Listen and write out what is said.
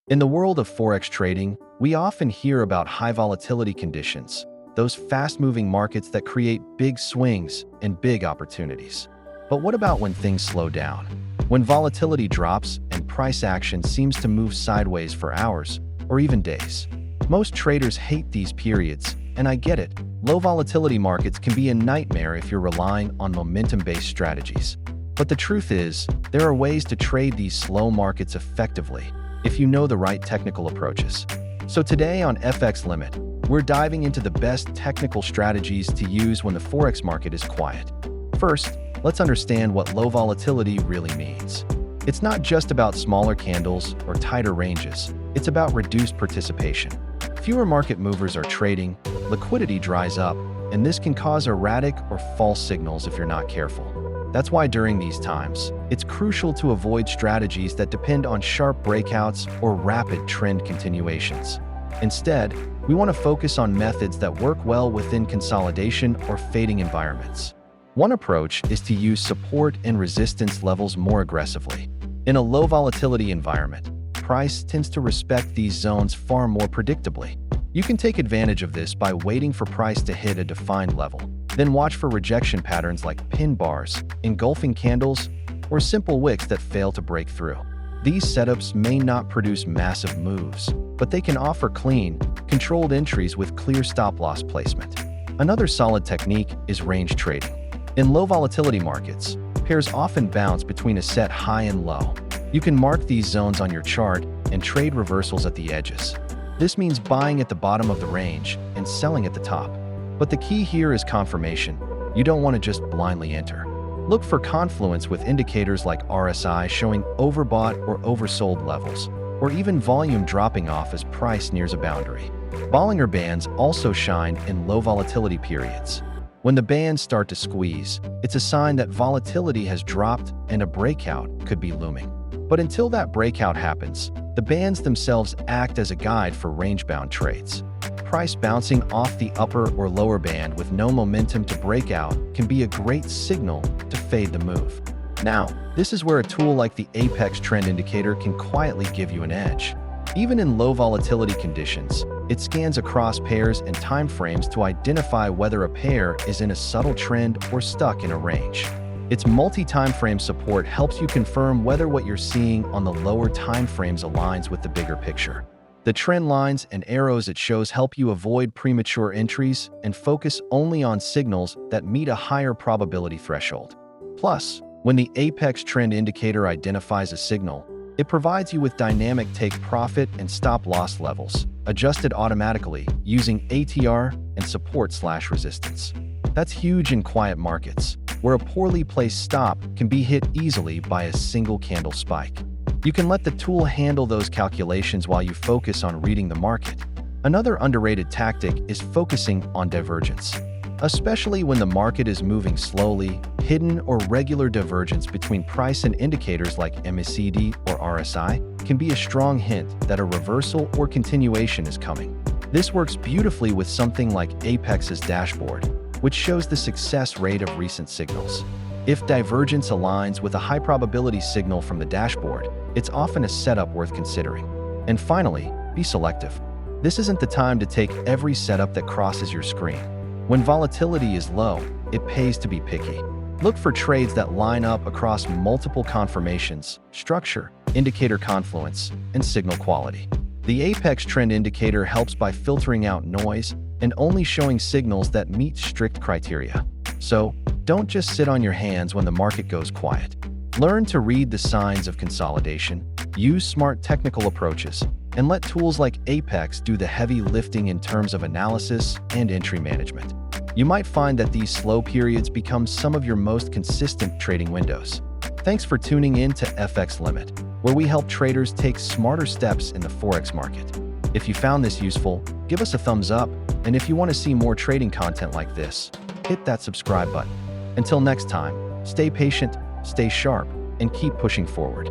In the world of Forex trading, we often hear about high volatility conditions, those fast-moving markets that create big swings and big opportunities. But what about when things slow down? When volatility drops and price action seems to move sideways for hours or even days? Most traders hate these periods, and I get it. Low volatility markets can be a nightmare if you're relying on momentum-based strategies. But the truth is, there are ways to trade these slow markets effectively if you know the right technical approaches. So today on FX Limit, we're diving into the best technical strategies to use when the Forex market is quiet. First, let's understand what low volatility really means. It's not just about smaller candles or tighter ranges. It's about reduced participation. Fewer market movers are trading, liquidity dries up, and this can cause erratic or false signals if you're not careful. That's why during these times, it's crucial to avoid strategies that depend on sharp breakouts or rapid trend continuations. Instead, we want to focus on methods that work well within consolidation or fading environments. One approach is to use support and resistance levels more aggressively. In a low volatility environment, price tends to respect these zones far more predictably. You can take advantage of this by waiting for price to hit a defined level. Then watch for rejection patterns like pin bars, engulfing candles, or simple wicks that fail to break through. These setups may not produce massive moves, but they can offer clean, controlled entries with clear stop-loss placement. Another solid technique is range trading. In low volatility markets, pairs often bounce between a set high and low. You can mark these zones on your chart and trade reversals at the edges. This means buying at the bottom of the range and selling at the top. But the key here is confirmation. You don't want to just blindly enter. Look for confluence with indicators like RSI showing overbought or oversold levels, or even volume dropping off as price nears a boundary. Bollinger Bands also shine in low volatility periods. When the bands start to squeeze, it's a sign that volatility has dropped and a breakout could be looming. But until that breakout happens, the bands themselves act as a guide for range-bound trades. Price bouncing off the upper or lower band with no momentum to break out can be a great signal to fade the move. Now, this is where a tool like the Apex Trend Indicator can quietly give you an edge. Even in low volatility conditions, it scans across pairs and time frames to identify whether a pair is in a subtle trend or stuck in a range. Its multi-time frame support helps you confirm whether what you're seeing on the lower time frames aligns with the bigger picture. The trend lines and arrows it shows help you avoid premature entries and focus only on signals that meet a higher probability threshold. Plus, when the Apex Trend Indicator identifies a signal, it provides you with dynamic take profit and stop loss levels, adjusted automatically using ATR and support/resistance. That's huge in quiet markets, where a poorly placed stop can be hit easily by a single candle spike. You can let the tool handle those calculations while you focus on reading the market. Another underrated tactic is focusing on divergence. Especially when the market is moving slowly, hidden or regular divergence between price and indicators like MACD or RSI can be a strong hint that a reversal or continuation is coming. This works beautifully with something like Apex's dashboard, which shows the success rate of recent signals. If divergence aligns with a high probability signal from the dashboard, it's often a setup worth considering. And finally, be selective. This isn't the time to take every setup that crosses your screen. When volatility is low, it pays to be picky. Look for trades that line up across multiple confirmations, structure, indicator confluence, and signal quality. The Apex Trend Indicator helps by filtering out noise and only showing signals that meet strict criteria. So, don't just sit on your hands when the market goes quiet. Learn to read the signs of consolidation, use smart technical approaches, and let tools like Apex do the heavy lifting in terms of analysis and entry management. You might find that these slow periods become some of your most consistent trading windows. Thanks for tuning in to FX Limit, where we help traders take smarter steps in the Forex market. If you found this useful, give us a thumbs up, and if you want to see more trading content like this, hit that subscribe button. Until next time, stay patient, stay sharp, and keep pushing forward.